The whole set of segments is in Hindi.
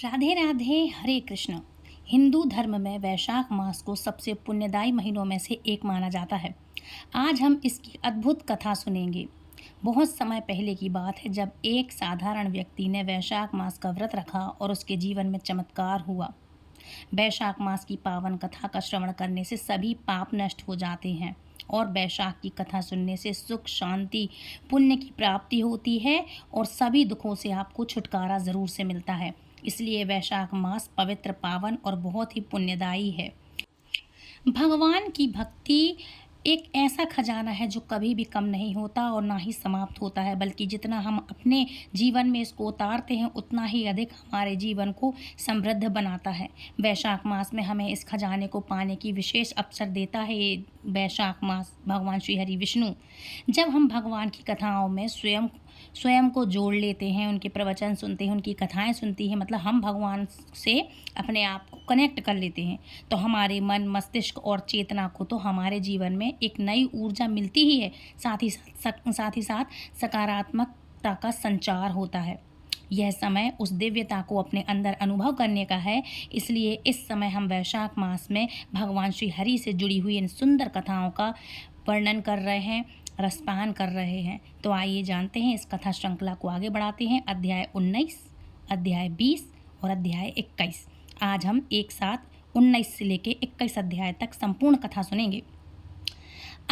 राधे राधे, हरे कृष्ण। हिंदू धर्म में वैशाख मास को सबसे पुण्यदायी महीनों में से एक माना जाता है। आज हम इसकी अद्भुत कथा सुनेंगे। बहुत समय पहले की बात है, जब एक साधारण व्यक्ति ने वैशाख मास का व्रत रखा और उसके जीवन में चमत्कार हुआ। वैशाख मास की पावन कथा का श्रवण करने से सभी पाप नष्ट हो जाते हैं और वैशाख की कथा सुनने से सुख, शांति, पुण्य की प्राप्ति होती है और सभी दुखों से आपको छुटकारा ज़रूर से मिलता है। इसलिए वैशाख मास पवित्र, पावन और बहुत ही पुण्यदायी है। भगवान की भक्ति एक ऐसा खजाना है जो कभी भी कम नहीं होता और ना ही समाप्त होता है, बल्कि जितना हम अपने जीवन में इसको उतारते हैं उतना ही अधिक हमारे जीवन को समृद्ध बनाता है। वैशाख मास में हमें इस खजाने को पाने की विशेष अवसर देता है ये वैशाख मास भगवान श्री हरि विष्णु। जब हम भगवान की कथाओं में स्वयं को जोड़ लेते हैं, उनके प्रवचन सुनते हैं, उनकी कथाएं सुनती हैं, मतलब हम भगवान से अपने आप को कनेक्ट कर लेते हैं, तो हमारे मन, मस्तिष्क और चेतना को तो हमारे जीवन में एक नई ऊर्जा मिलती ही है। साथ ही साथ सकारात्मकता का संचार होता है। यह समय उस दिव्यता को अपने अंदर अनुभव करने का है। इसलिए इस समय हम वैशाख मास में भगवान श्री हरि से जुड़ी हुई इन सुंदर कथाओं का वर्णन कर रहे हैं, रसपान कर रहे हैं। तो आइए जानते हैं, इस कथा श्रृंखला को आगे बढ़ाते हैं। अध्याय 19, अध्याय 20 और अध्याय 21। आज हम एक साथ 19 से लेकर 21 अध्याय तक संपूर्ण कथा सुनेंगे।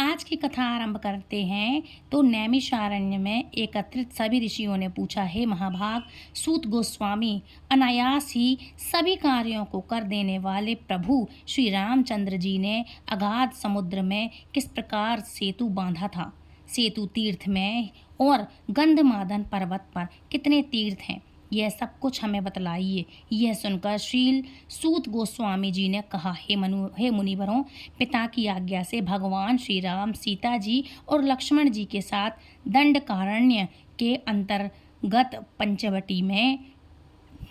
आज की कथा आरंभ करते हैं तो नैमिषारण्य में एकत्रित सभी ऋषियों ने पूछा, हे महाभाग सूत गोस्वामी, अनायास ही सभी कार्यों को कर देने वाले प्रभु श्री रामचंद्र जी ने अगाध समुद्र में किस प्रकार सेतु बांधा था? सेतु तीर्थ में और गंधमादन पर्वत पर कितने तीर्थ हैं? यह सब कुछ हमें बतलाइए। यह सुनकर श्रील सूत गोस्वामी जी ने कहा, हे मुनिवरों, पिता की आज्ञा से भगवान श्री राम सीता जी और लक्ष्मण जी के साथ दंडकारण्य के अंतर्गत पंचवटी में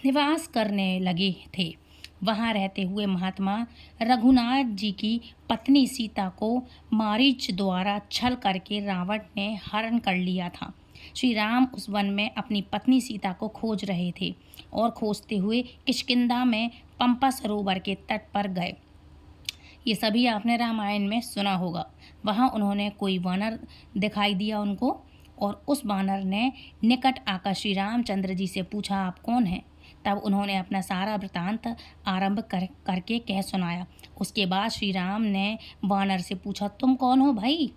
निवास करने लगे थे। वहाँ रहते हुए महात्मा रघुनाथ जी की पत्नी सीता को मारीच द्वारा छल करके रावण ने हरण कर लिया था। श्री राम उस वन में अपनी पत्नी सीता को खोज रहे थे और खोजते हुए किष्किंधा में पंपा सरोवर के तट पर गए। ये सभी आपने रामायण में सुना होगा। वहाँ उन्होंने कोई वानर दिखाई दिया उनको, और उस वानर ने निकट आकर श्री रामचंद्र जी से पूछा, आप कौन हैं? तब उन्होंने अपना सारा वृतांत आरंभ करके कह सुनाया। उसके बाद श्री राम ने वानर से पूछा, तुम कौन हो भाई?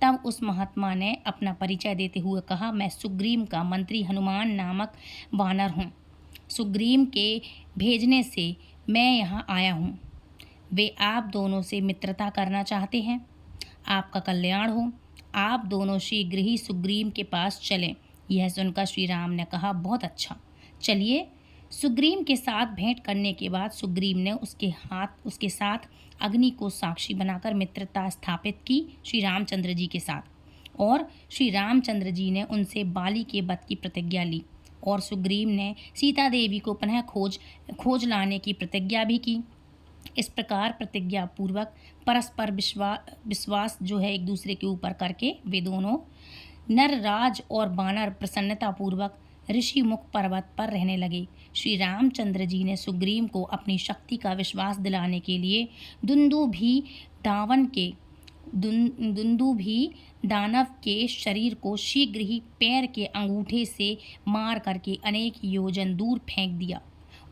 तब उस महात्मा ने अपना परिचय देते हुए कहा, मैं सुग्रीव का मंत्री हनुमान नामक वानर हूँ। सुग्रीव के भेजने से मैं यहाँ आया हूँ। वे आप दोनों से मित्रता करना चाहते हैं। आपका कल्याण हो। आप दोनों शीघ्र ही सुग्रीव के पास चलें। यह सुनकर श्री राम ने कहा, बहुत अच्छा, चलिए। सुग्रीव के साथ भेंट करने के बाद सुग्रीव ने उसके साथ अग्नि को साक्षी बनाकर मित्रता स्थापित की श्री रामचंद्र जी के साथ, और श्री रामचंद्र जी ने उनसे बाली के वध की प्रतिज्ञा ली, और सुग्रीव ने सीता देवी को पुनः खोज लाने की प्रतिज्ञा भी की। इस प्रकार प्रतिज्ञा पूर्वक परस्पर विश्वास जो है एक दूसरे के ऊपर करके वे दोनों नरराज और बानर प्रसन्नता पूर्वक ऋषि मुख पर्वत पर रहने लगे। श्री रामचंद्र जी ने सुग्रीव को अपनी शक्ति का विश्वास दिलाने के लिए दुंदुभी दानव के शरीर को शीघ्र ही पैर के अंगूठे से मार करके अनेक योजन दूर फेंक दिया,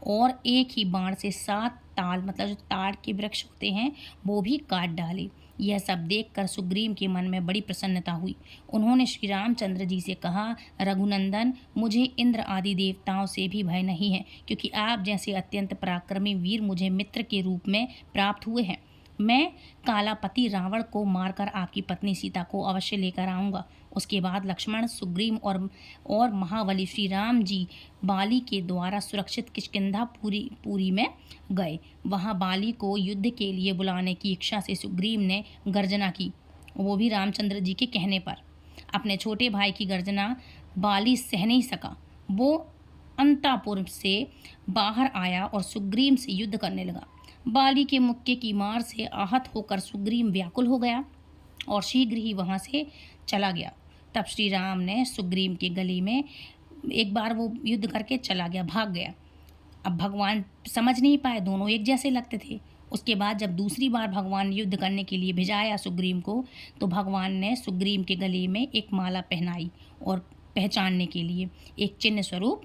और एक ही बाण से 7 ताल, मतलब जो ताड़ के वृक्ष होते हैं, वो भी काट डाले। यह सब देखकर सुग्रीव के मन में बड़ी प्रसन्नता हुई। उन्होंने श्री रामचंद्र जी से कहा, रघुनंदन, मुझे इंद्र आदि देवताओं से भी भय नहीं है, क्योंकि आप जैसे अत्यंत पराक्रमी वीर मुझे मित्र के रूप में प्राप्त हुए हैं। मैं कालापति रावण को मारकर आपकी पत्नी सीता को अवश्य लेकर आऊँगा। उसके बाद लक्ष्मण, सुग्रीव और महाबली श्री राम जी बाली के द्वारा सुरक्षित किष्किंधा पुरी में गए। वहाँ बाली को युद्ध के लिए बुलाने की इच्छा से सुग्रीव ने गर्जना की, वो भी रामचंद्र जी के कहने पर। अपने छोटे भाई की गर्जना बाली सह नहीं सका। वो अंतापुर से बाहर आया और सुग्रीव से युद्ध करने लगा। बाली के मुक्के की मार से आहत होकर सुग्रीव व्याकुल हो गया और शीघ्र ही वहाँ से चला गया। तब श्री राम ने सुग्रीव के गले में एक बार वो युद्ध करके चला गया, भाग गया। अब भगवान समझ नहीं पाए, दोनों एक जैसे लगते थे। उसके बाद जब दूसरी बार भगवान ने युद्ध करने के लिए भिजाया सुग्रीव को, तो भगवान ने सुग्रीव के गले में एक माला पहनाई और पहचानने के लिए एक चिन्ह स्वरूप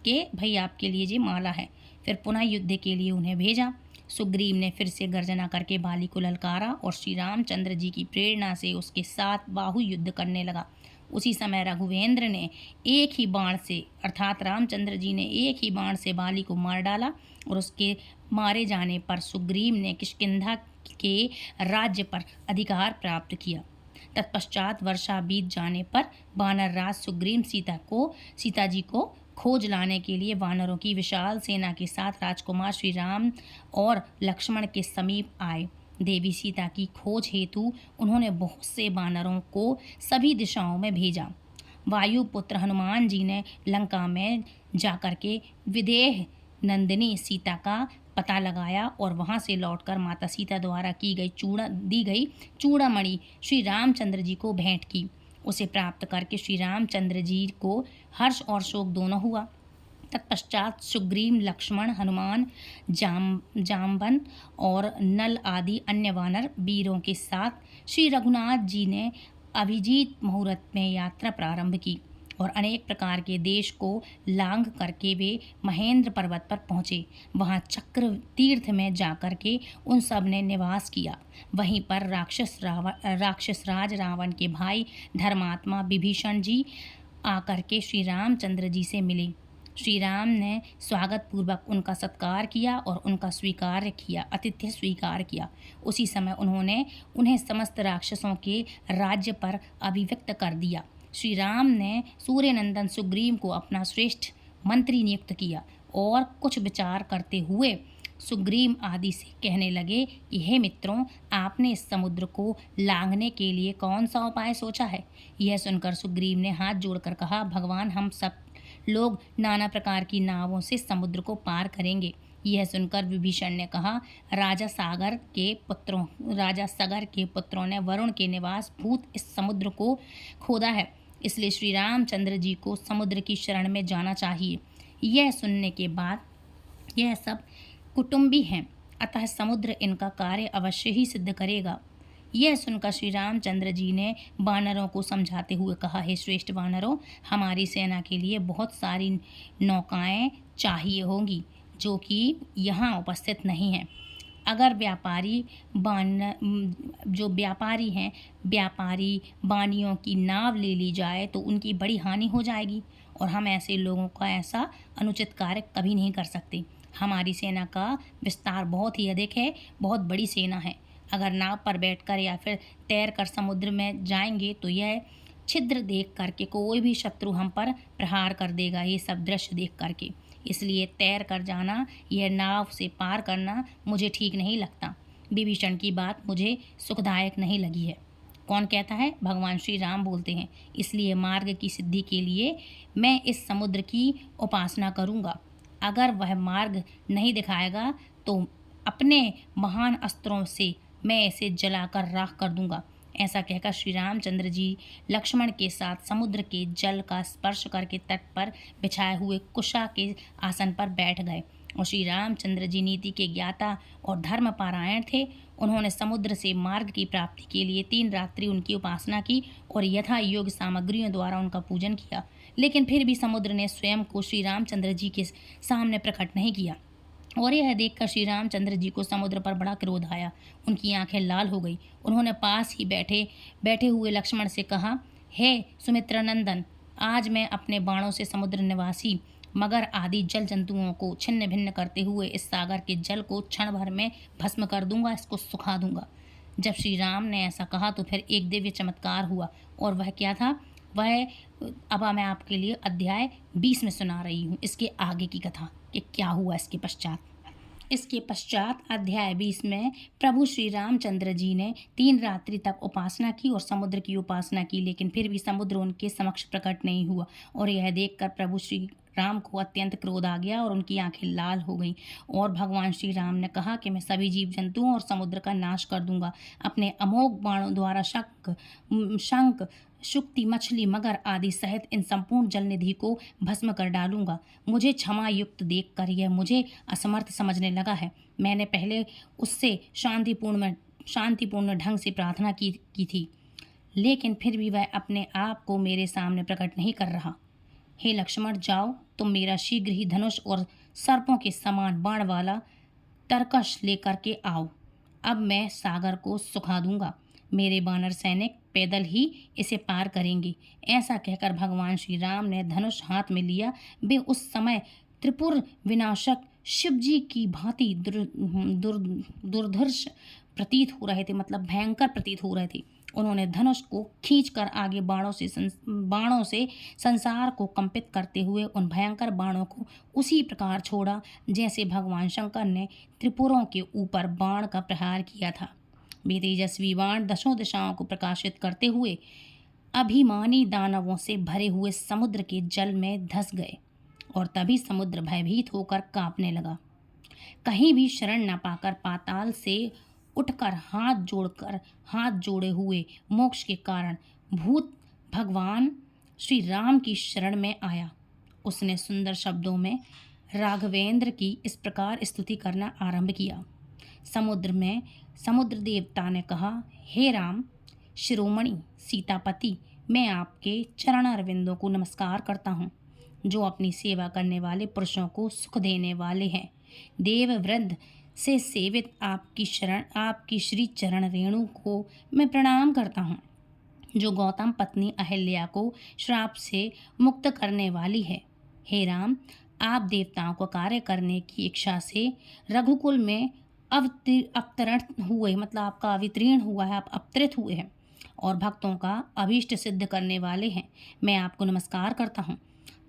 के भाई आपके लिए ये माला है। फिर पुनः युद्ध के लिए उन्हें भेजा। सुग्रीव ने फिर से गर्जना करके बाली को ललकारा और श्री रामचंद्र जी की प्रेरणा से उसके साथ बाहु युद्ध करने लगा। उसी समय रघुवेंद्र ने एक ही बाण से, अर्थात रामचंद्र जी ने एक ही बाण से बाली को मार डाला और उसके मारे जाने पर सुग्रीव ने किष्किंधा के राज्य पर अधिकार प्राप्त किया। तत्पश्चात वर्षा बीत जाने पर वानर राज सुग्रीव सीता जी को खोज लाने के लिए वानरों की विशाल सेना के साथ राजकुमार श्री राम और लक्ष्मण के समीप आए। देवी सीता की खोज हेतु उन्होंने बहुत से वानरों को सभी दिशाओं में भेजा। वायुपुत्र हनुमान जी ने लंका में जाकर के विदेह नंदिनी सीता का पता लगाया और वहां से लौटकर माता सीता द्वारा दी गई चूड़ामणि श्री रामचंद्र जी को भेंट की। उसे प्राप्त करके श्री रामचंद्र जी को हर्ष और शोक दोनों हुआ। तत्पश्चात सुग्रीव, लक्ष्मण, हनुमान, जाम्बन और नल आदि अन्य वानर वीरों के साथ श्री रघुनाथ जी ने अभिजीत मुहूर्त में यात्रा प्रारंभ की और अनेक प्रकार के देश को लांघ करके वे महेंद्र पर्वत पर पहुँचे। वहाँ चक्र तीर्थ में जाकर के उन सब ने निवास किया। वहीं पर राक्षस राज रावण के भाई धर्मात्मा विभीषण जी आकर के श्री रामचंद्र जी से मिले। श्री राम ने स्वागत पूर्वक उनका सत्कार किया और उनका आतिथ्य स्वीकार किया। उसी समय उन्होंने उन्हें समस्त राक्षसों के राज्य पर अभिव्यक्त कर दिया। श्री राम ने सूर्यनंदन सुग्रीव को अपना श्रेष्ठ मंत्री नियुक्त किया और कुछ विचार करते हुए सुग्रीव आदि से कहने लगे कि हे मित्रों, आपने इस समुद्र को लांघने के लिए कौन सा उपाय सोचा है? यह सुनकर सुग्रीव ने हाथ जोड़कर कहा, भगवान, हम सब लोग नाना प्रकार की नावों से समुद्र को पार करेंगे। यह सुनकर विभीषण ने कहा, राजा सगर के पुत्रों ने वरुण के निवास भूत इस समुद्र को खोदा है, इसलिए श्री रामचंद्र जी को समुद्र की शरण में जाना चाहिए। यह सुनने के बाद, यह सब कुटुंबी हैं, अतः समुद्र इनका कार्य अवश्य ही सिद्ध करेगा। यह सुनकर श्री रामचंद्र जी ने वानरों को समझाते हुए कहा, हे श्रेष्ठ वानरों, हमारी सेना के लिए बहुत सारी नौकाएं चाहिए होंगी जो कि यहाँ उपस्थित नहीं हैं। अगर व्यापारी वानियों की नाव ले ली जाए तो उनकी बड़ी हानि हो जाएगी और हम ऐसे लोगों का ऐसा अनुचित कार्य कभी नहीं कर सकते। हमारी सेना का विस्तार बहुत ही अधिक है, बहुत बड़ी सेना है। अगर नाव पर बैठकर या फिर तैर कर समुद्र में जाएंगे तो यह छिद्र देख करके कोई भी शत्रु हम पर प्रहार कर देगा, ये सब दृश्य देख करके। इसलिए तैर कर जाना, यह नाव से पार करना मुझे ठीक नहीं लगता। विभीषण की बात मुझे सुखदायक नहीं लगी है। कौन कहता है? भगवान श्री राम बोलते हैं। इसलिए मार्ग की सिद्धि के लिए मैं इस समुद्र की उपासना करूँगा। अगर वह मार्ग नहीं दिखाएगा तो अपने महान अस्त्रों से मैं इसे जलाकर राख कर दूंगा। ऐसा कहकर श्री रामचंद्र जी लक्ष्मण के साथ समुद्र के जल का स्पर्श करके तट पर बिछाए हुए कुशा के आसन पर बैठ गए और श्री रामचंद्र जी नीति के ज्ञाता और धर्म पारायण थे। उन्होंने समुद्र से मार्ग की प्राप्ति के लिए 3 रात्रि उनकी उपासना की और यथा योग्य सामग्रियों द्वारा उनका पूजन किया, लेकिन फिर भी समुद्र ने स्वयं को श्री रामचंद्र जी के सामने प्रकट नहीं किया। और यह देखकर श्री रामचंद्र जी को समुद्र पर बड़ा क्रोध आया। उनकी आंखें लाल हो गई। उन्होंने पास ही बैठे हुए लक्ष्मण से कहा, हे सुमित्र नंदन, आज मैं अपने बाणों से समुद्र निवासी मगर आदि जल जंतुओं को छिन्न भिन्न करते हुए इस सागर के जल को क्षण भर में भस्म कर दूंगा, इसको सुखा दूंगा। जब श्री राम ने ऐसा कहा तो फिर एक दिव्य चमत्कार हुआ। और वह क्या था? वह अब मैं आपके लिए अध्याय 20 में सुना रही हूँ, इसके आगे की कथा कि क्या हुआ इसके पश्चात अध्याय 20 में प्रभु श्री रामचंद्र जी ने 3 रात्रि तक उपासना की और समुद्र की उपासना की, लेकिन फिर भी समुद्र उनके समक्ष प्रकट नहीं हुआ। और यह देखकर प्रभु श्री राम को अत्यंत क्रोध आ गया और उनकी आंखें लाल हो गईं और भगवान श्री राम ने कहा कि मैं सभी जीव जंतुओं और समुद्र का नाश कर दूंगा। अपने अमोघ बाणों द्वारा शंख, शुक्ति, मछली, मगर आदि सहित इन संपूर्ण जल निधि को भस्म कर डालूंगा। मुझे क्षमा युक्त देखकर यह मुझे असमर्थ समझने लगा है। मैंने पहले उससे शांतिपूर्ण ढंग से प्रार्थना की थी, लेकिन फिर भी वह अपने आप को मेरे सामने प्रकट नहीं कर रहा। हे लक्ष्मण, जाओ, तुम मेरा शीघ्र ही धनुष और सर्पों के समान बाण वाला तरकश लेकर के आओ। अब मैं सागर को सुखा दूंगा। मेरे वानर सैनिक पैदल ही इसे पार करेंगे। ऐसा कहकर भगवान श्री राम ने धनुष हाथ में लिया। वे उस समय त्रिपुर विनाशक शिव जी की भांति दुर्धर्ष प्रतीत हो रहे थे, मतलब भयंकर प्रतीत हो रहे थे। उन्होंने धनुष को खींचकर आगे बाणों से संसार को कंपित करते हुए उन भयंकर बाणों को उसी प्रकार छोड़ा जैसे भगवान शंकर ने त्रिपुरों के ऊपर बाण का प्रहार किया था। वे तेजस्वी बाण दशों दिशाओं को प्रकाशित करते हुए अभिमानी दानवों से भरे हुए समुद्र के जल में धंस गए और तभी समुद्र भयभीत होकर कांपने लगा। कहीं भी शरण न पाकर पाताल से उठकर हाथ जोड़े हुए मोक्ष के कारण भूत भगवान श्री राम की शरण में आया। उसने सुंदर शब्दों में राघवेंद्र की इस प्रकार स्तुति करना आरंभ किया। समुद्र देवता ने कहा, हे राम, शिरोमणि सीतापति, मैं आपके चरण अरविंदों को नमस्कार करता हूँ, जो अपनी सेवा करने वाले पुरुषों को सुख देने वाले हैं। देववृंद से सेवित आपकी श्री चरण रेणु को मैं प्रणाम करता हूँ, जो गौतम पत्नी अहिल्या को श्राप से मुक्त करने वाली है। हे राम, आप देवताओं को कार्य करने की इच्छा से रघुकुल में अवतरण हुए, मतलब आपका अवतीर्ण हुआ है, आप अवतरित हुए हैं और भक्तों का अभीष्ट सिद्ध करने वाले हैं। मैं आपको नमस्कार करता हूँ।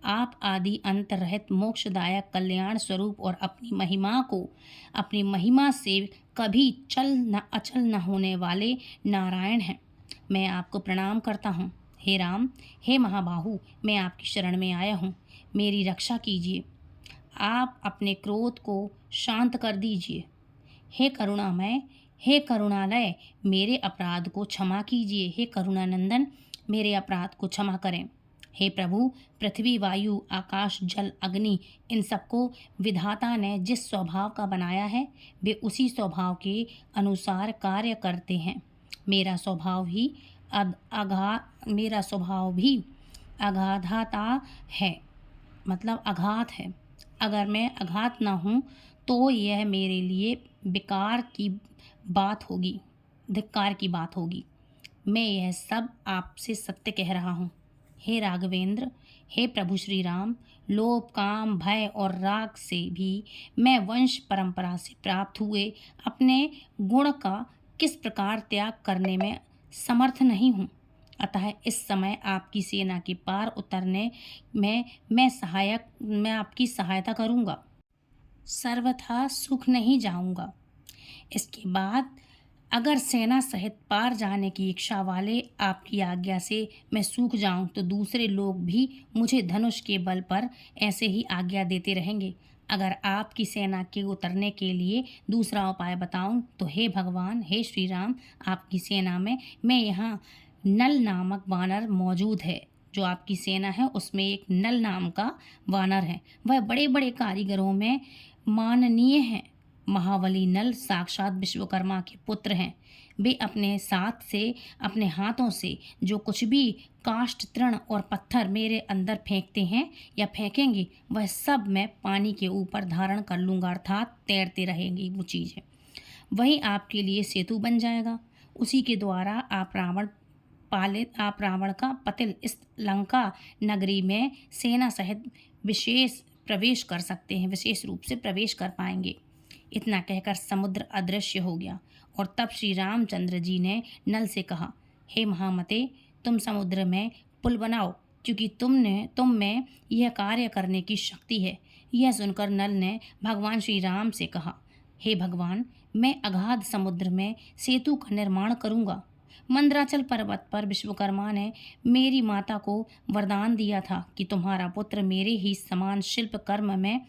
आप आदि अंत रहित मोक्षदायक कल्याण स्वरूप और अपनी महिमा से कभी अचल न होने वाले नारायण हैं। मैं आपको प्रणाम करता हूँ। हे राम, हे महाबाहु, मैं आपकी शरण में आया हूँ, मेरी रक्षा कीजिए। आप अपने क्रोध को शांत कर दीजिए। हे करुणामय, हे करुणालय, मेरे अपराध को क्षमा कीजिए। हे करुणानंदन, मेरे अपराध को क्षमा करें। हे प्रभु, पृथ्वी, वायु, आकाश, जल, अग्नि, इन सबको विधाता ने जिस स्वभाव का बनाया है, वे उसी स्वभाव के अनुसार कार्य करते हैं। मेरा स्वभाव भी अगाधाता है, मतलब अघात है। अगर मैं अघात न हूँ तो यह मेरे लिए धिक्कार की बात होगी। मैं यह सब आपसे सत्य कह रहा हूँ। हे राघवेंद्र, हे प्रभु श्री राम, लोभ, काम, भय और राग से भी मैं वंश परंपरा से प्राप्त हुए अपने गुण का किस प्रकार त्याग करने में समर्थ नहीं हूँ। अतः इस समय आपकी सेना के पार उतरने में मैं आपकी सहायता करूँगा, सर्वथा सुख नहीं जाऊँगा। इसके बाद अगर सेना सहित पार जाने की इच्छा वाले आपकी आज्ञा से मैं सूख जाऊं तो दूसरे लोग भी मुझे धनुष के बल पर ऐसे ही आज्ञा देते रहेंगे। अगर आपकी सेना के उतरने के लिए दूसरा उपाय बताऊं तो हे भगवान, हे श्री राम, आपकी सेना में मैं यहाँ नल नामक वानर मौजूद है। जो आपकी सेना है उसमें एक नल नाम का वानर है। वह बड़े बड़े कारीगरों में माननीय है। महाबली नल साक्षात विश्वकर्मा के पुत्र हैं। वे अपने हाथों से जो कुछ भी काष्ठ, तृण और पत्थर मेरे अंदर फेंकते हैं या फेंकेंगे, वह सब मैं पानी के ऊपर धारण कर लूँगा, अर्थात तैरते रहेंगी वो चीज़ें। वही आपके लिए सेतु बन जाएगा। उसी के द्वारा आप रावण का पतिल इस लंका नगरी में सेना सहित विशेष रूप से प्रवेश कर पाएंगे। इतना कहकर समुद्र अदृश्य हो गया और तब श्री रामचंद्र जी ने नल से कहा, हे महामते, तुम समुद्र में पुल बनाओ, क्योंकि तुम में यह कार्य करने की शक्ति है। यह सुनकर नल ने भगवान श्री राम से कहा, हे भगवान, मैं अगाध समुद्र में सेतु का निर्माण करूँगा। मंदराचल पर्वत पर विश्वकर्मा ने मेरी माता को वरदान दिया था कि तुम्हारा पुत्र मेरे ही समान शिल्प कर्म में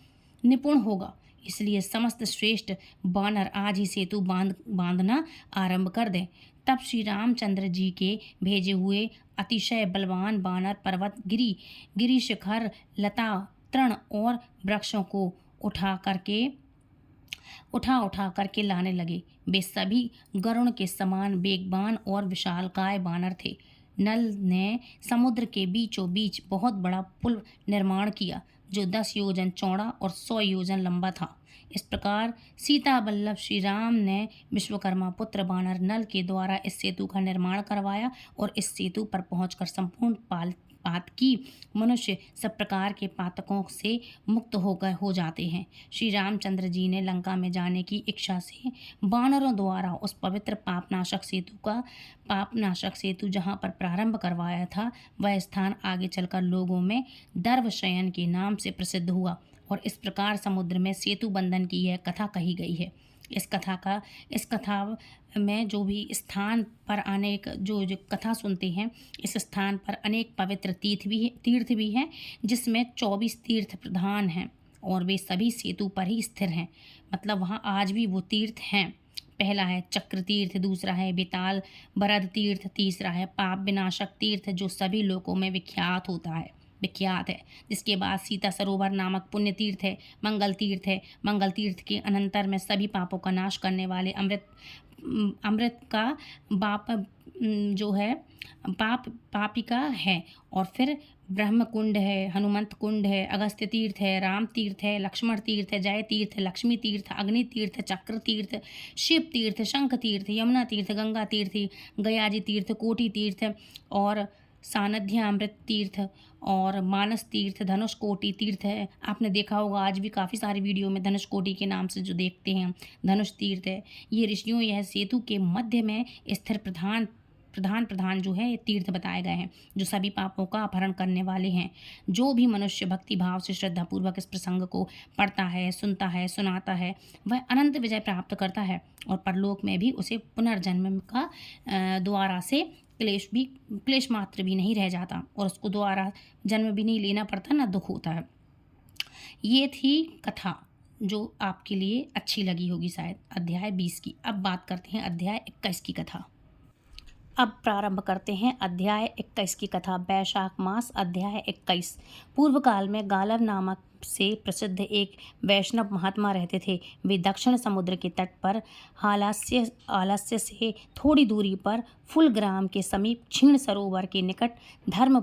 निपुण होगा। इसलिए समस्त श्रेष्ठ बानर आज ही सेतु बांधना आरंभ कर दें। तब श्री रामचंद्र जी के भेजे हुए अतिशय बलवान बानर पर्वत गिरी शिखर लता तृण और वृक्षों को उठा उठा करके लाने लगे। वे सभी गरुण के समान वेगवान और विशालकाय बानर थे। नल ने समुद्र के बीचों बीच बहुत बड़ा पुल निर्माण किया जो 10 योजन चौड़ा और 100 योजन लंबा था। इस प्रकार सीता वल्लभ श्री राम ने विश्वकर्मा पुत्र बानर नल के द्वारा इस सेतु का निर्माण करवाया और इस सेतु पर पहुंचकर संपूर्ण बात की मनुष्य सब प्रकार के पातकों से मुक्त हो जाते हैं। श्री रामचंद्र जी ने लंका में जाने की इच्छा से बानरों द्वारा उस पवित्र पापनाशक सेतु जहाँ पर प्रारंभ करवाया था वह स्थान आगे चलकर लोगों में दर्वशयन के नाम से प्रसिद्ध हुआ और इस प्रकार समुद्र में सेतु बंधन की यह कथा कही गई है। इस कथा में जो भी स्थान पर अनेक जो कथा सुनते हैं, इस स्थान पर अनेक पवित्र तीर्थ भी हैं जिसमें 24 तीर्थ प्रधान हैं और वे सभी सेतु पर ही स्थिर हैं। मतलब वहाँ आज भी वो तीर्थ हैं। पहला है चक्र तीर्थ, दूसरा है बेताल बरद तीर्थ, तीसरा है पाप विनाशक तीर्थ जो सभी लोकों में विख्यात है। जिसके बाद सीता सरोवर नामक पुण्य तीर्थ है। मंगल तीर्थ के अनंतर में सभी पापों का नाश करने वाले अमृत का बाप जो है पापिका है। और फिर ब्रह्म कुंड है, हनुमंत कुंड है, अगस्त्य तीर्थ है, राम तीर्थ है, लक्ष्मण तीर्थ है, जय तीर्थ, लक्ष्मी तीर्थ, अग्नि तीर्थ, चक्र तीर्थ, शिव तीर्थ, शंख तीर्थ, यमुना तीर्थ, गंगा तीर्थ, गयाजी तीर्थ, कोटि तीर्थ और सानध्य अमृत तीर्थ और मानस तीर्थ, धनुष कोटि तीर्थ है। आपने देखा होगा आज भी काफ़ी सारी वीडियो में धनुष कोटि के नाम से जो देखते हैं धनुष तीर्थ है। ये ऋषियों यह सेतु के मध्य में स्थिर प्रधान जो है ये तीर्थ बताए गए हैं जो सभी पापों का अपहरण करने वाले हैं। जो भी मनुष्य भक्ति भाव से श्रद्धापूर्वक इस प्रसंग को पढ़ता है, सुनता है, सुनाता है वह अनंत विजय प्राप्त करता है और परलोक में भी उसे पुनर्जन्म का द्वारा से क्लेश मात्र भी नहीं रह जाता और उसको दोबारा जन्म भी नहीं लेना पड़ता, ना दुख होता है। ये थी कथा जो आपके लिए अच्छी लगी होगी शायद अध्याय 20 की। अब बात करते हैं अध्याय 21 की कथा। अब प्रारंभ करते हैं अध्याय 21 की कथा। वैशाख मास अध्याय 21। पूर्व काल में गालव नामक से प्रसिद्ध एक वैष्णव महात्मा रहते थे। वे दक्षिण समुद्र के तट पर आलस्य से थोड़ी दूरी पर फुलग्राम के समीप क्षीण सरोवर के निकट धर्म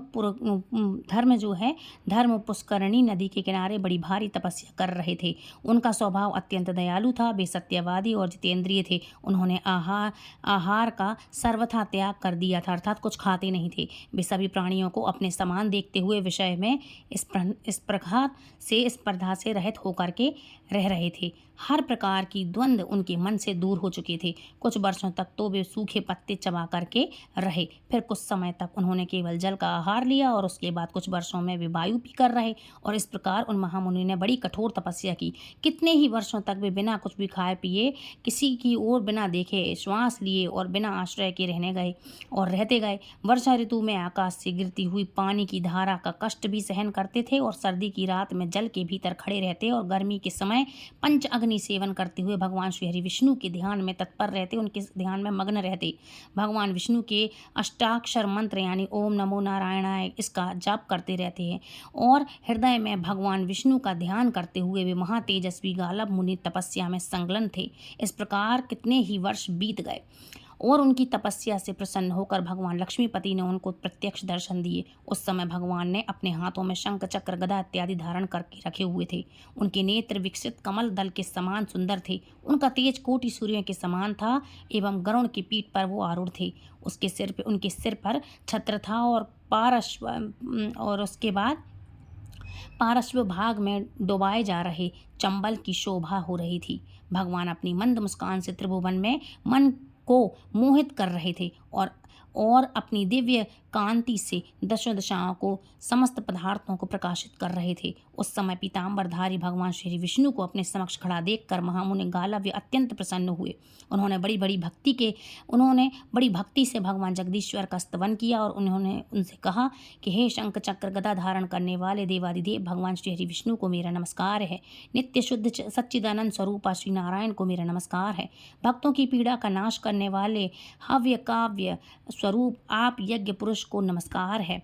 पुष्करणी नदी के किनारे बड़ी भारी तपस्या कर रहे थे। उनका स्वभाव अत्यंत दयालु था। वे सत्यवादी और जितेंद्रिय थे। उन्होंने आहार का सर्वथा त्याग कर दिया था, अर्थात कुछ खाते नहीं थे। वे सभी प्राणियों को अपने समान देखते हुए विषय में स्पर्धा से रहित होकर के रह रहे थे। हर प्रकार की द्वंद्व उनके मन से दूर हो चुके थे। कुछ वर्षों तक तो वे सूखे पत्ते चबा करके रहे। फिर कुछ समय तक उन्होंने केवल जल का आहार लिया और उसके बाद कुछ वर्षों में वे वायु पीकर रहे। और इस प्रकार उन महामुनि ने बड़ी कठोर तपस्या की। कितने ही वर्षों तक वे बिना कुछ भी खाए पिए, किसी की ओर बिना देखे श्वास लिए और बिना आश्रय के रहते गए। वर्षा ऋतु में आकाश से गिरती हुई पानी की धारा का कष्ट भी सहन करते थे और सर्दी की रात में जल के भीतर खड़े रहते और गर्मी के समय पंच अग्नि सेवन करते हुए भगवान श्री हरि विष्णु के ध्यान में तत्पर रहते, उनके ध्यान में मग्न रहते। भगवान विष्णु के अष्टाक्षर मंत्र यानी ओम नमो नारायणाय इसका जाप करते रहते हैं और हृदय में भगवान विष्णु का ध्यान करते हुए वे महातेजस्वी गालव मुनि तपस्या में संलग्न थे। इस प्रकार कितने ही वर्ष बीत गए और उनकी तपस्या से प्रसन्न होकर भगवान लक्ष्मीपति ने उनको प्रत्यक्ष दर्शन दिए। उस समय भगवान ने अपने हाथों में शंख चक्र गदा इत्यादि धारण करके रखे हुए थे। उनके नेत्र विकसित कमल दल के समान सुंदर थे। उनका तेज कोटि सूर्यों के समान था एवं गरुड़ की पीठ पर वो आरूढ़ थे। उनके सिर पर छत्र था और उसके बाद पार्श्व भाग में डुबाए जा रहे चंबल की शोभा हो रही थी। भगवान अपनी मंद मुस्कान से त्रिभुवन में मन को मोहित कर रहे थे और अपनी दिव्य कांति से दशों दिशाओं को, समस्त पदार्थों को प्रकाशित कर रहे थे। उस समय पीताम्बरधारी भगवान श्री विष्णु को अपने समक्ष खड़ा देखकर महामुनि गालव्य अत्यंत प्रसन्न हुए। उन्होंने बड़ी भक्ति से भगवान जगदीश्वर का स्तवन किया और उन्होंने उनसे कहा कि हे शंख चक्र गदा धारण करने वाले देवादिदेव भगवान श्री विष्णु को मेरा नमस्कार है। नित्य शुद्ध सच्चिदानंद स्वरूपा श्री नारायण को मेरा नमस्कार है। भक्तों की पीड़ा का नाश करने वाले हव्य काव्य स्वरूप आप यज्ञ पुरुष को नमस्कार है।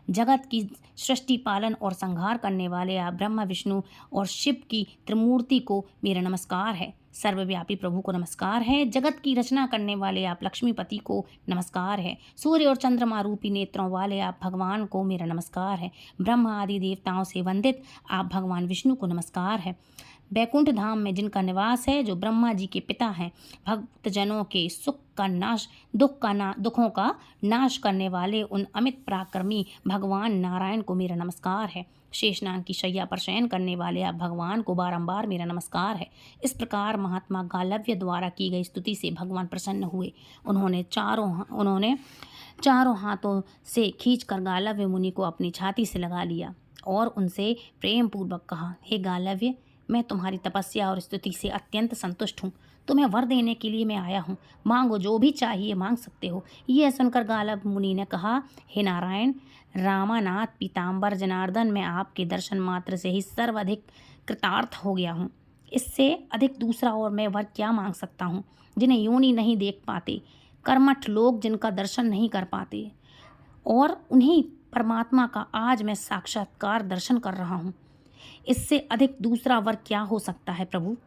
जगत की सृष्टि पालन और संहार करने वाले आप ब्रह्मा विष्णु और शिव की त्रिमूर्ति को मेरा नमस्कार है। सर्वव्यापी प्रभु को नमस्कार है। जगत की रचना करने वाले आप लक्ष्मीपति को नमस्कार है। सूर्य और चंद्रमा रूपी नेत्रों वाले आप भगवान को मेरा नमस्कार है। ब्रह्मा आदि देवताओं से वंदित आप भगवान विष्णु को नमस्कार है। बैकुंठ धाम में जिनका निवास है, जो ब्रह्मा जी के पिता हैं, भक्तजनों के दुखों का नाश करने वाले उन अमित पराक्रमी भगवान नारायण को मेरा नमस्कार है। शेषनाग की शैया पर शयन करने वाले आप भगवान को बारंबार मेरा नमस्कार है। इस प्रकार महात्मा गालव्य द्वारा की गई स्तुति से भगवान प्रसन्न हुए। उन्होंने चारों हाथों से खींचकर गालव्य मुनि को अपनी छाती से लगा लिया और उनसे प्रेम पूर्वक कहा, हे गालव्य, मैं तुम्हारी तपस्या और स्तुति से अत्यंत संतुष्ट हूँ। तुम्हें वर देने के लिए मैं आया हूँ। मांगो, जो भी चाहिए मांग सकते हो। यह सुनकर गालव मुनि ने कहा, हे नारायण, रामानाथ पीताम्बर जनार्दन, मैं आपके दर्शन मात्र से ही सर्वाधिक कृतार्थ हो गया हूँ। इससे अधिक दूसरा और मैं वर क्या मांग सकता हूँ। जिन्हें योनि नहीं देख पाते, कर्मठ लोग जिनका दर्शन नहीं कर पाते, और उन्हीं परमात्मा का आज मैं साक्षात्कार दर्शन कर रहा हूँ। इससे अधिक दूसरा वर क्या हो सकता है प्रभु।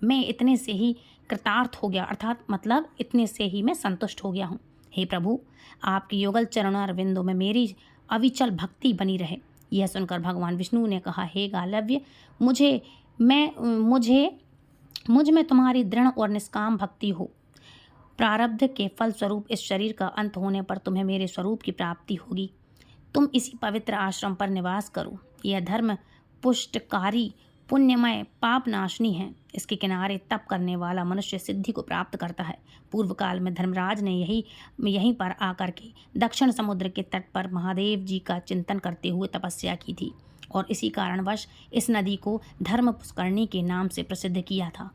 मैं इतने से ही कृतार्थ हो गया, अर्थात मतलब इतने से ही मैं संतुष्ट हो गया हूँ। हे प्रभु, आपकी युगल चरणारविंदों में मेरी अविचल भक्ति बनी रहे। यह सुनकर भगवान विष्णु ने कहा, हे गालव्य, मुझ में तुम्हारी दृढ़ और निष्काम भक्ति हो। प्रारब्ध के फल स्वरूप इस शरीर का अंत होने पर तुम्हें मेरे स्वरूप की प्राप्ति होगी। तुम इसी पवित्र आश्रम पर निवास करो। यह धर्म पुष्टकारी, पुण्यमय, पाप नाशनी है। इसके किनारे तप करने वाला मनुष्य सिद्धि को प्राप्त करता है। पूर्व काल में धर्मराज ने यहीं पर आकर के दक्षिण समुद्र के तट पर महादेव जी का चिंतन करते हुए तपस्या की थी और इसी कारणवश इस नदी को धर्म पुष्करणी के नाम से प्रसिद्ध किया था।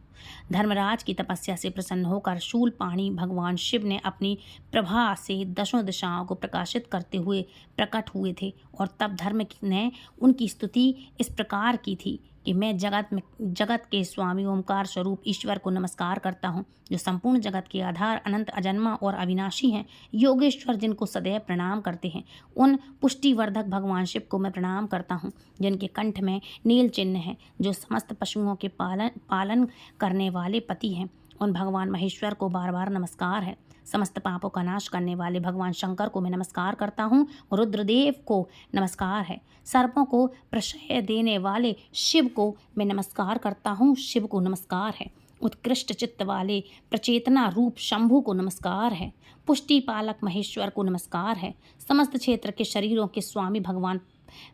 धर्मराज की तपस्या से प्रसन्न होकर शूलपाणी भगवान शिव ने अपनी प्रभा से दशों दिशाओं को प्रकाशित करते हुए प्रकट हुए थे और तब धर्म ने उनकी स्तुति इस प्रकार की थी कि मैं जगत के स्वामी ओमकार स्वरूप ईश्वर को नमस्कार करता हूँ, जो संपूर्ण जगत के आधार, अनंत, अजन्मा और अविनाशी हैं। योगेश्वर, जिनको सदैव प्रणाम करते हैं, उन पुष्टिवर्धक भगवान शिव को मैं प्रणाम करता हूँ, जिनके कंठ में नील चिन्ह है, जो समस्त पशुओं के पालन करने वाले पति हैं। उन भगवान महेश्वर को बार बार नमस्कार है। समस्त पापों का नाश करने वाले भगवान शंकर को मैं नमस्कार करता हूँ। रुद्रदेव को नमस्कार है। सर्पों को प्रश्रय देने वाले शिव को मैं नमस्कार करता हूँ। शिव को नमस्कार है। उत्कृष्ट चित्त वाले प्रचेतना रूप शंभु को नमस्कार है। पुष्टि पालक महेश्वर को नमस्कार है। समस्त क्षेत्र के शरीरों के स्वामी भगवान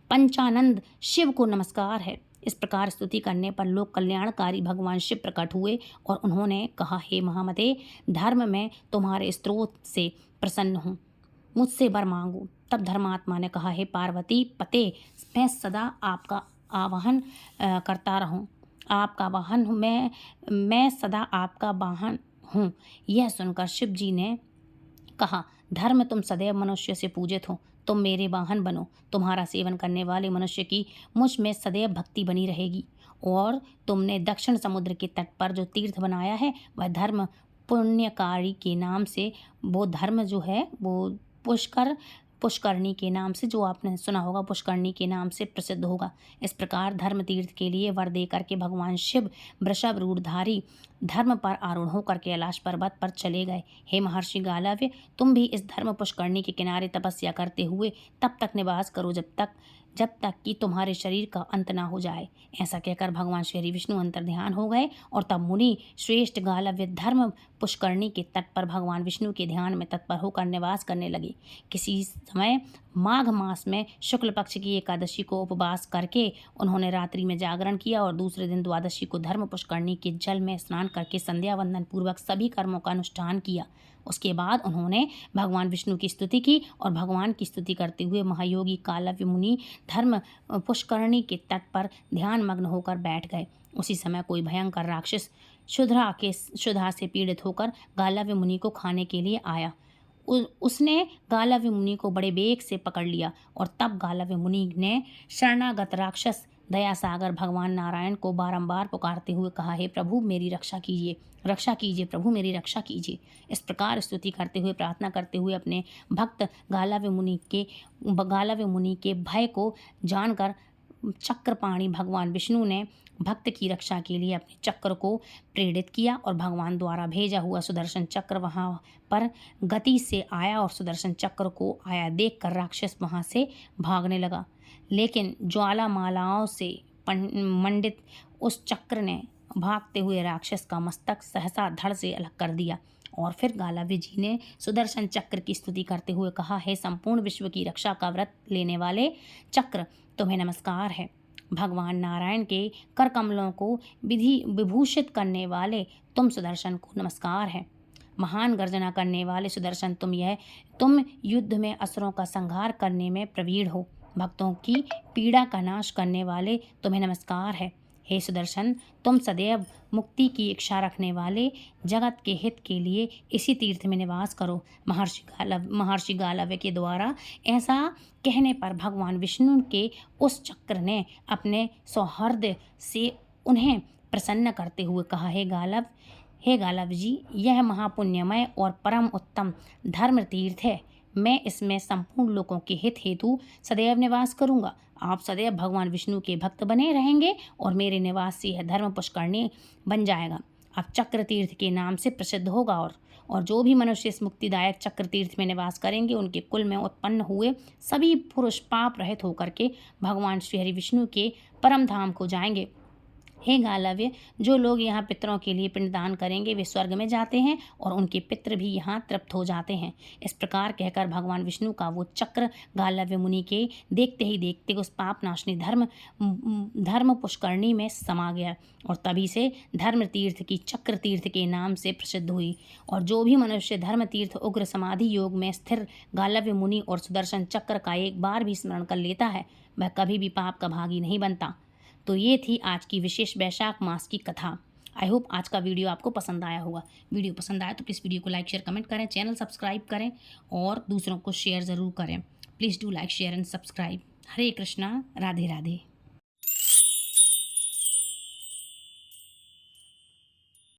पंचानंद शिव को नमस्कार है। इस प्रकार स्तुति करने पर लोक कल्याणकारी भगवान शिव प्रकट हुए और उन्होंने कहा, हे महामते, धर्म में तुम्हारे स्त्रोत से प्रसन्न हूँ, मुझसे वर मांगो। तब धर्मात्मा ने कहा, हे पार्वती पते, मैं सदा आपका आवाहन करता रहूँ, आपका वाहन हूँ, मैं सदा आपका वाहन हूँ। यह सुनकर शिव जी ने कहा, धर्म, तुम सदैव मनुष्य से पूजित हो, तुम मेरे वाहन बनो। तुम्हारा सेवन करने वाले मनुष्य की मुझ में सदैव भक्ति बनी रहेगी। और तुमने दक्षिण समुद्र के तट पर जो तीर्थ बनाया है, वह धर्म पुण्यकारी के नाम से, वो धर्म जो है वो पुष्करणी के नाम से, जो आपने सुना होगा, पुष्करणी के नाम से प्रसिद्ध होगा। इस प्रकार धर्म तीर्थ के लिए वर दे करके भगवान शिव वृषभ रूढ़धारी धर्म पर आरूढ़ होकर कैलाश पर्वत पर चले गए। हे महर्षि गालव्य, तुम भी इस धर्म पुष्करणी के किनारे तपस्या करते हुए तब तक निवास करो जब तक कि तुम्हारे शरीर का अंत ना हो जाए। ऐसा कहकर भगवान श्री विष्णु अंतर्ध्यान हो गए और तब मुनि श्रेष्ठ गालव्य धर्म पुष्करणी के तट पर भगवान विष्णु के ध्यान में तत्पर होकर निवास करने लगे। किसी समय माघ मास में शुक्ल पक्ष की एकादशी को उपवास करके उन्होंने रात्रि में जागरण किया और दूसरे दिन द्वादशी को धर्म पुष्करणी के जल में स्नान करके संध्या वंदन पूर्वक सभी कर्मों का अनुष्ठान किया। उसके बाद उन्होंने भगवान विष्णु की स्तुति की और भगवान की स्तुति करते हुए महायोगी कालव्य मुनि धर्म पुष्करणी के तट पर ध्यान मग्न होकर बैठ गए। उसी समय कोई भयंकर राक्षस क्षुधा से पीड़ित होकर गालव्य मुनि को खाने के लिए आया। उसने गालव्य मुनि को बड़े बेग से पकड़ लिया और तब गालव्य मुनि ने शरणागत राक्षस दया सागर भगवान नारायण को बारंबार पुकारते हुए कहा, हे प्रभु मेरी रक्षा कीजिए, रक्षा कीजिए, प्रभु मेरी रक्षा कीजिए। इस प्रकार स्तुति करते हुए प्रार्थना करते हुए अपने भक्त गालव्य मुनि के भय को जानकर चक्रपाणि भगवान विष्णु ने भक्त की रक्षा के लिए अपने चक्र को प्रेरित किया और भगवान द्वारा भेजा हुआ सुदर्शन चक्र वहां पर गति से आया और सुदर्शन चक्र को आया देखकर राक्षस वहां से भागने लगा। लेकिन ज्वालामालाओं से मंडित उस चक्र ने भागते हुए राक्षस का मस्तक सहसा धड़ से अलग कर दिया। और फिर गालव्य जी ने सुदर्शन चक्र की स्तुति करते हुए कहा, हे संपूर्ण विश्व की रक्षा का व्रत लेने वाले चक्र, तुम्हें नमस्कार है। भगवान नारायण के कर कमलों को विभूषित करने वाले तुम सुदर्शन को नमस्कार है। महान गर्जना करने वाले सुदर्शन तुम युद्ध में असुरों का संहार करने में प्रवीण हो। भक्तों की पीड़ा का नाश करने वाले तुम्हें नमस्कार है। हे सुदर्शन, तुम सदैव मुक्ति की इच्छा रखने वाले जगत के हित के लिए इसी तीर्थ में निवास करो। महर्षि गालव्य के द्वारा ऐसा कहने पर भगवान विष्णु के उस चक्र ने अपने सौहार्द से उन्हें प्रसन्न करते हुए कहा, हे गालव जी, यह महापुण्यमय और परम उत्तम धर्म तीर्थ है। मैं इसमें संपूर्ण लोगों के हित हेतु सदैव निवास करूंगा। आप सदैव भगवान विष्णु के भक्त बने रहेंगे और मेरे निवास से यह धर्म पुष्करणी बन जाएगा। अब चक्र तीर्थ के नाम से प्रसिद्ध होगा और जो भी मनुष्य इस मुक्तिदायक चक्र तीर्थ में निवास करेंगे उनके कुल में उत्पन्न हुए सभी पुरुष पाप रहित होकर के भगवान श्री हरि विष्णु के परम धाम को जाएंगे। हे गालव्य, जो लोग यहाँ पितरों के लिए पिंडदान करेंगे वे स्वर्ग में जाते हैं और उनके पितृ भी यहाँ तृप्त हो जाते हैं। इस प्रकार कहकर भगवान विष्णु का वो चक्र गालव्य मुनि के देखते ही देखते उस पाप नाशनी धर्म पुष्करणी में समा गया और तभी से धर्म तीर्थ की चक्र तीर्थ के नाम से प्रसिद्ध हुई। और जो भी मनुष्य धर्म तीर्थ उग्र समाधि योग में स्थिर गालव्य मुनि और सुदर्शन चक्र का एक बार भी स्मरण कर लेता है वह कभी भी पाप का भागी नहीं बनता। तो ये थी आज की विशेष वैशाख मास की कथा। आई होप आज का वीडियो आपको पसंद आया होगा। वीडियो पसंद आया तो प्लीज़ वीडियो को लाइक शेयर कमेंट करें, चैनल सब्सक्राइब करें और दूसरों को शेयर ज़रूर करें। Please do like share and subscribe. Hare Krishna, Radhe Radhe.